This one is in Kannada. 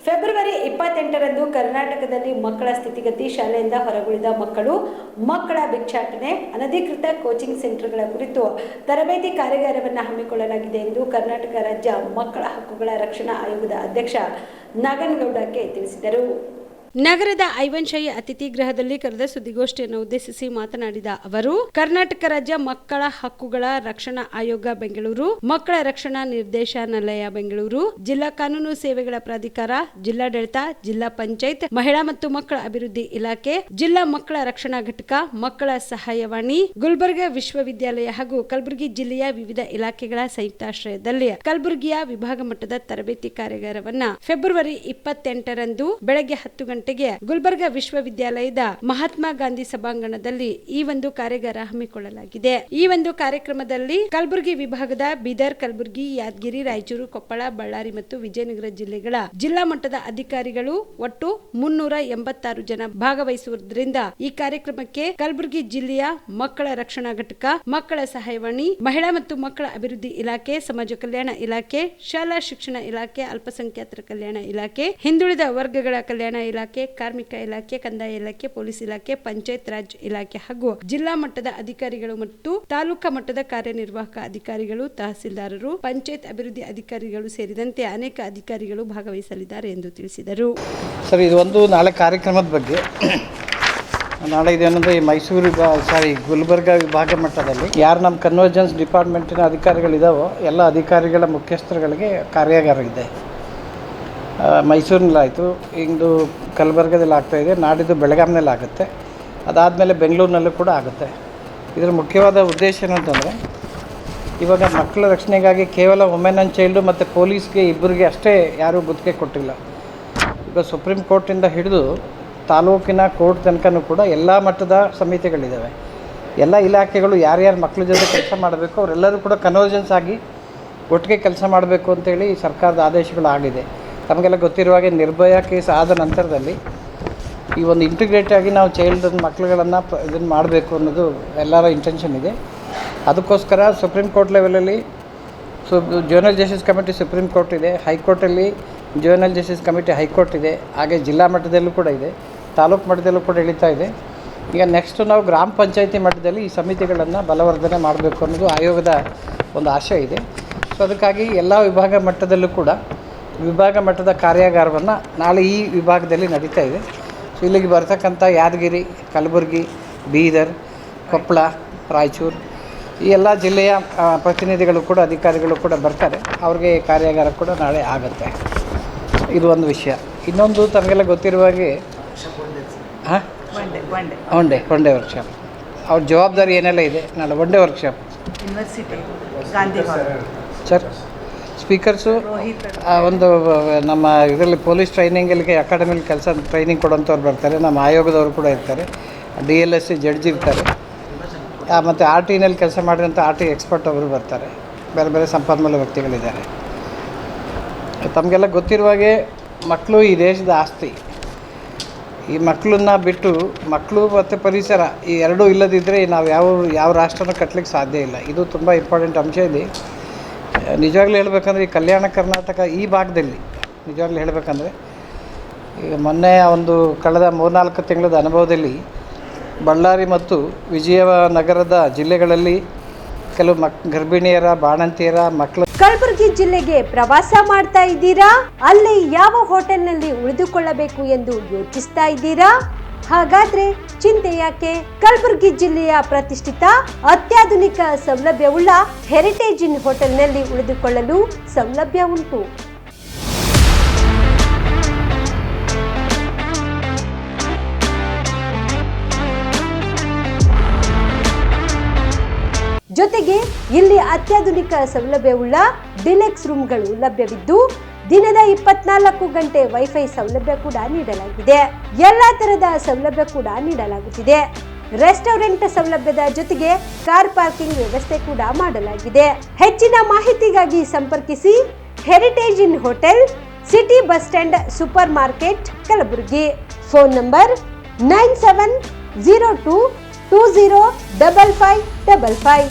ಫೆಬ್ರವರಿ 28ರಂದು ಕರ್ನಾಟಕದಲ್ಲಿ ಮಕ್ಕಳ ಸ್ಥಿತಿಗತಿ, ಶಾಲೆಯಿಂದ ಹೊರಗುಳಿದ ಮಕ್ಕಳು, ಮಕ್ಕಳ ಭಿಕ್ಷಾಟನೆ, ಅನಧಿಕೃತ ಕೋಚಿಂಗ್ ಸೆಂಟರ್ಗಳ ಕುರಿತು ತರಬೇತಿ ಕಾರ್ಯಾಗಾರವನ್ನು ಹಮ್ಮಿಕೊಳ್ಳಲಾಗಿದೆ ಎಂದು ಕರ್ನಾಟಕ ರಾಜ್ಯ ಮಕ್ಕಳ ಹಕ್ಕುಗಳ ರಕ್ಷಣಾ ಆಯೋಗದ ಅಧ್ಯಕ್ಷ ನಾಗನಗೌಡ ಕೆ ತಿಳಿಸಿದರು. ನಗರದ ಐವನ್ಶಾಹಿ ಅತಿಥಿ ಗೃಹದಲ್ಲಿ ಕರೆದ ಸುದ್ದಿಗೋಷ್ಠಿಯನ್ನು ಉದ್ದೇಶಿಸಿ ಮಾತನಾಡಿದ ಅವರು, ಕರ್ನಾಟಕ ರಾಜ್ಯ ಮಕ್ಕಳ ಹಕ್ಕುಗಳ ರಕ್ಷಣಾ ಆಯೋಗ ಬೆಂಗಳೂರು, ಮಕ್ಕಳ ರಕ್ಷಣಾ ನಿರ್ದೇಶನಾಲಯ ಬೆಂಗಳೂರು, ಜಿಲ್ಲಾ ಕಾನೂನು ಸೇವೆಗಳ ಪ್ರಾಧಿಕಾರ, ಜಿಲ್ಲಾಡಳಿತ, ಜಿಲ್ಲಾ ಪಂಚಾಯತ್, ಮಹಿಳಾ ಮತ್ತು ಮಕ್ಕಳ ಅಭಿವೃದ್ಧಿ ಇಲಾಖೆ, ಜಿಲ್ಲಾ ಮಕ್ಕಳ ರಕ್ಷಣಾ ಘಟಕ, ಮಕ್ಕಳ ಸಹಾಯವಾಣಿ, ಗುಲ್ಬರ್ಗಾ ವಿಶ್ವವಿದ್ಯಾಲಯ ಹಾಗೂ ಕಲಬುರಗಿ ಜಿಲ್ಲೆಯ ವಿವಿಧ ಇಲಾಖೆಗಳ ಸಂಯುಕ್ತಾಶ್ರಯದಲ್ಲಿ ಕಲಬುರಗಿಯ ವಿಭಾಗ ಮಟ್ಟದ ತರಬೇತಿ ಕಾರ್ಯಾಗಾರವನ್ನ ಫೆಬ್ರವರಿ 28ರಂದು ಬೆಳಗ್ಗೆ 10 ಗಂಟೆಗೆ ಗುಲ್ಬರ್ಗಾ ವಿಶ್ವವಿದ್ಯಾಲಯದ ಮಹಾತ್ಮ ಗಾಂಧಿ ಸಭಾಂಗಣದಲ್ಲಿ ಈ ಒಂದು ಕಾರ್ಯಾಗಾರ ಹಮ್ಮಿಕೊಳ್ಳಲಾಗಿದೆ. ಈ ಒಂದು ಕಾರ್ಯಕ್ರಮದಲ್ಲಿ ಕಲಬುರಗಿ ವಿಭಾಗದ ಬೀದರ್, ಕಲಬುರಗಿ, ಯಾದಗಿರಿ, ರಾಯಚೂರು, ಕೊಪ್ಪಳ, ಬಳ್ಳಾರಿ ಮತ್ತು ವಿಜಯನಗರ ಜಿಲ್ಲೆಗಳ ಜಿಲ್ಲಾ ಮಟ್ಟದ ಅಧಿಕಾರಿಗಳು ಒಟ್ಟು 386 ಜನ ಭಾಗವಹಿಸುವುದರಿಂದ ಈ ಕಾರ್ಯಕ್ರಮಕ್ಕೆ ಕಲಬುರಗಿ ಜಿಲ್ಲೆಯ ಮಕ್ಕಳ ರಕ್ಷಣಾ ಘಟಕ, ಮಕ್ಕಳ ಸಹಾಯವಾಣಿ, ಮಹಿಳಾ ಮತ್ತು ಮಕ್ಕಳ ಅಭಿವೃದ್ಧಿ ಇಲಾಖೆ, ಸಮಾಜ ಕಲ್ಯಾಣ ಇಲಾಖೆ, ಶಾಲಾ ಶಿಕ್ಷಣ ಇಲಾಖೆ, ಅಲ್ಪಸಂಖ್ಯಾತರ ಕಲ್ಯಾಣ ಇಲಾಖೆ, ಹಿಂದುಳಿದ ವರ್ಗಗಳ ಕಲ್ಯಾಣ ಇಲಾಖೆ, ಕಾರ್ಮಿಕ ಇಲಾಖೆ, ಕಂದಾಯ ಇಲಾಖೆ, ಪೊಲೀಸ್ ಇಲಾಖೆ, ಪಂಚಾಯತ್ ರಾಜ್ ಇಲಾಖೆ ಹಾಗೂ ಜಿಲ್ಲಾ ಮಟ್ಟದ ಅಧಿಕಾರಿಗಳು ಮತ್ತು ತಾಲೂಕಾ ಮಟ್ಟದ ಕಾರ್ಯನಿರ್ವಾಹಕ ಅಧಿಕಾರಿಗಳು, ತಹಸೀಲ್ದಾರರು, ಪಂಚಾಯತ್ ಅಭಿವೃದ್ಧಿ ಅಧಿಕಾರಿಗಳು ಸೇರಿದಂತೆ ಅನೇಕ ಅಧಿಕಾರಿಗಳು ಭಾಗವಹಿಸಲಿದ್ದಾರೆ ಎಂದು ತಿಳಿಸಿದರು. ಸರ್, ಇದು ಒಂದು ನಾಳೆ ಕಾರ್ಯಕ್ರಮದ ಬಗ್ಗೆ. ನಾಳೆ ಇದೇನಂದರೆ ಈ ಮೈಸೂರು ಗುಲ್ಬರ್ಗಾ ವಿಭಾಗ ಮಟ್ಟದಲ್ಲಿ ಯಾರು ನಮ್ಮ ಕನ್ವರ್ಜೆನ್ಸ್ ಡಿಪಾರ್ಟ್ಮೆಂಟಿನ ಅಧಿಕಾರಿಗಳಿದ್ದಾವೋ ಎಲ್ಲ ಅಧಿಕಾರಿಗಳ ಮುಖ್ಯಸ್ಥರುಗಳಿಗೆ ಕಾರ್ಯಾಗಾರ ಇದೆ. ಮೈಸೂರಿನಲ್ಲಾಯಿತು, ಇಂದು ಕಲಬುರಗದಲ್ಲಿ ಆಗ್ತಾಯಿದೆ, ನಾಡಿದ್ದು ಬೆಳಗಾಂನಲ್ಲಿ ಆಗುತ್ತೆ, ಅದಾದಮೇಲೆ ಬೆಂಗಳೂರಿನಲ್ಲೂ ಕೂಡ ಆಗುತ್ತೆ. ಇದರ ಮುಖ್ಯವಾದ ಉದ್ದೇಶ ಏನಂತಂದರೆ, ಇವಾಗ ಮಕ್ಕಳ ರಕ್ಷಣೆಗಾಗಿ ಕೇವಲ ವುಮೆನ್ ಆ್ಯಂಡ್ ಚೈಲ್ಡು ಮತ್ತು ಪೊಲೀಸ್ಗೆ ಇಬ್ಬರಿಗೆ ಅಷ್ಟೇ ಯಾರೂ ಗುತ್ತಿಗೆ ಕೊಟ್ಟಿಲ್ಲ. ಈಗ ಸುಪ್ರೀಂ ಕೋರ್ಟಿಂದ ಹಿಡಿದು ತಾಲೂಕಿನ ಕೋರ್ಟ್ ತನಕನೂ ಕೂಡ ಎಲ್ಲ ಮಟ್ಟದ ಸಮಿತಿಗಳಿದ್ದಾವೆ. ಎಲ್ಲ ಇಲಾಖೆಗಳು ಯಾರ್ಯಾರು ಮಕ್ಕಳ ಜೊತೆ ಕೆಲಸ ಮಾಡಬೇಕು ಅವರೆಲ್ಲರೂ ಕೂಡ ಕನ್ವರ್ಜೆನ್ಸ್ ಆಗಿ ಒಟ್ಟಿಗೆ ಕೆಲಸ ಮಾಡಬೇಕು ಅಂತೇಳಿ ಸರ್ಕಾರದ ಆದೇಶಗಳು ಆಗಿದೆ. ನಮಗೆಲ್ಲ ಗೊತ್ತಿರುವ ಹಾಗೆ ನಿರ್ಭಯ ಕೇಸ್ ಆದ ನಂತರದಲ್ಲಿ ಈ ಒಂದು ಇಂಟಿಗ್ರೇಟ್ ಆಗಿ ನಾವು ಚೈಲ್ಡ್ ಮಕ್ಕಳುಗಳನ್ನು ಇದನ್ನು ಮಾಡಬೇಕು ಅನ್ನೋದು ಎಲ್ಲರ ಇಂಟೆನ್ಷನ್ ಇದೆ. ಅದಕ್ಕೋಸ್ಕರ ಸುಪ್ರೀಂ ಕೋರ್ಟ್ ಲೆವೆಲಲ್ಲಿ junior justice committee supreme court ಇದೆ, ಹೈಕೋರ್ಟಲ್ಲಿ ಜೂನಿಯರ್ ಜಸ್ಟಿಸ್ ಕಮಿಟಿ ಹೈಕೋರ್ಟ್ ಇದೆ, ಹಾಗೆ ಜಿಲ್ಲಾ ಮಟ್ಟದಲ್ಲೂ ಕೂಡ ಇದೆ, ತಾಲೂಕು ಮಟ್ಟದಲ್ಲೂ ಕೂಡ ನಡೀತಾ ಇದೆ. ಈಗ ನೆಕ್ಸ್ಟು ನಾವು ಗ್ರಾಮ ಪಂಚಾಯಿತಿ ಮಟ್ಟದಲ್ಲಿ ಈ ಸಮಿತಿಗಳನ್ನು ಬಲವರ್ಧನೆ ಮಾಡಬೇಕು ಅನ್ನೋದು ಆಯೋಗದ ಒಂದು ಆಶಯ ಇದೆ. ಸೊ ಅದಕ್ಕಾಗಿ ಎಲ್ಲ ವಿಭಾಗ ಮಟ್ಟದಲ್ಲೂ ಕೂಡ ವಿಭಾಗ ಮಟ್ಟದ ಕಾರ್ಯಾಗಾರವನ್ನು ನಾಳೆ ಈ ವಿಭಾಗದಲ್ಲಿ ನಡೀತಾ ಇದೆ. ಸೊ ಇಲ್ಲಿಗೆ ಬರ್ತಕ್ಕಂಥ ಯಾದಗಿರಿ, ಕಲಬುರಗಿ, ಬೀದರ್, ಕೊಪ್ಪಳ, ರಾಯಚೂರು ಈ ಎಲ್ಲ ಜಿಲ್ಲೆಯ ಪ್ರತಿನಿಧಿಗಳು ಕೂಡ ಅಧಿಕಾರಿಗಳು ಕೂಡ ಬರ್ತಾರೆ. ಅವ್ರಿಗೆ ಕಾರ್ಯಾಗಾರ ಕೂಡ ನಾಳೆ ಆಗುತ್ತೆ. ಇದು ಒಂದು ವಿಷಯ. ಇನ್ನೊಂದು ತಮಗೆಲ್ಲ ಗೊತ್ತಿರುವ ಹಾಗೆ ಒನ್ ಡೇ ವರ್ಕ್ಶಾಪ್ ಅವ್ರ ಜವಾಬ್ದಾರಿ ಏನೆಲ್ಲ ಇದೆ. ನಾಳೆ one day workshop university Gandhi sir speakers ಒಂದು ನಮ್ಮ ಇದರಲ್ಲಿ ಪೊಲೀಸ್ ಟ್ರೈನಿಂಗಲ್ಲಿಗೆ ಅಕಾಡೆಮಿಲಿ ಕೆಲಸ ಟ್ರೈನಿಂಗ್ ಕೊಡೋಂಥವ್ರು ಬರ್ತಾರೆ, ನಮ್ಮ ಆಯೋಗದವರು ಕೂಡ ಇರ್ತಾರೆ, DLSC ಜಡ್ಜ್ ಇರ್ತಾರೆ, ಮತ್ತು RTನಲ್ಲಿ ಕೆಲಸ ಮಾಡಿರೋಂಥ RT ಎಕ್ಸ್ಪರ್ಟ್ ಅವರು ಬರ್ತಾರೆ, ಬೇರೆ ಬೇರೆ ಸಂಪನ್ಮೂಲ ವ್ಯಕ್ತಿಗಳಿದ್ದಾರೆ. ತಮಗೆಲ್ಲ ಗೊತ್ತಿರುವಾಗೆ ಮಕ್ಕಳು ಈ ದೇಶದ ಆಸ್ತಿ. ಈ ಮಕ್ಕಳನ್ನ ಬಿಟ್ಟು ಮಕ್ಕಳು ಮತ್ತು ಪರಿಸರ ಈ ಎರಡೂ ಇಲ್ಲದಿದ್ದರೆ ನಾವು ಯಾವ ರಾಷ್ಟ್ರನೂ ಕಟ್ಟಲಿಕ್ಕೆ ಸಾಧ್ಯ ಇಲ್ಲ. ಇದು ತುಂಬ ಇಂಪಾರ್ಟೆಂಟ್ ಅಂಶ ಇದೆ. ನಿಜವಾಗ್ಲೂ ಹೇಳಬೇಕಂದ್ರೆ ಈ ಕಲ್ಯಾಣ ಕರ್ನಾಟಕ ಈ ಭಾಗದಲ್ಲಿ ನಿಜವಾಗ್ಲೂ ಹೇಳಬೇಕಂದ್ರೆ ಈಗ ಮೊನ್ನೆ ಒಂದು ಕಳೆದ 3-4 ತಿಂಗಳದ ಅನುಭವದಲ್ಲಿ ಬಳ್ಳಾರಿ ಮತ್ತು ವಿಜಯನಗರದ ಜಿಲ್ಲೆಗಳಲ್ಲಿ ಕೆಲವು ಗರ್ಭಿಣಿಯರ, ಬಾಣಂತಿಯರ ಮಕ್ಕಳು ಕಲಬುರಗಿ ಜಿಲ್ಲೆಗೆ ಪ್ರವಾಸ ಮಾಡ್ತಾ ಇದ್ದೀರಾ? ಅಲ್ಲಿ ಯಾವ ಹೋಟೆಲ್ನಲ್ಲಿ ಉಳಿದುಕೊಳ್ಳಬೇಕು ಎಂದು ಯೋಚಿಸ್ತಾ ಇದ್ದೀರಾ? ಹಾಗಾದ್ರೆ ಚಿಂತೆ ಯಾಕೆ? ಕಲಬುರಗಿ ಜಿಲ್ಲೆಯ ಪ್ರತಿಷ್ಠಿತ ಅತ್ಯಾಧುನಿಕ ಸೌಲಭ್ಯವುಳ್ಳ ಹೆರಿಟೇಜ್ ಇನ್ ಹೋಟೆಲ್ನಲ್ಲಿ ಉಳಿದುಕೊಳ್ಳಲು ಸೌಲಭ್ಯ ಉಂಟು. ಜೊತೆಗೆ ಇಲ್ಲಿ ಅತ್ಯಾಧುನಿಕ ಸೌಲಭ್ಯವುಳ್ಳ ಡಿಲೆಕ್ಸ್ ರೂಮ್ಗಳು ಲಭ್ಯವಿದ್ದು ದಿನದ 24 ಗಂಟೆ ವೈಫೈ ಸೌಲಭ್ಯ ಕೂಡ ನೀಡಲಾಗಿದೆ. ಎಲ್ಲಾ ತರದ ಸೌಲಭ್ಯ ಕೂಡ ನೀಡಲಾಗುತ್ತಿದೆ. ರೆಸ್ಟೋರೆಂಟ್ ಸೌಲಭ್ಯದ ಜೊತೆಗೆ ಕಾರ್ ಪಾರ್ಕಿಂಗ್ ವ್ಯವಸ್ಥೆ ಕೂಡ ಮಾಡಲಾಗಿದೆ. ಹೆಚ್ಚಿನ ಮಾಹಿತಿಗಾಗಿ ಸಂಪರ್ಕಿಸಿ heritage in hotel, city bus stand, super market, Kalaburagi. Phone number 9702205555.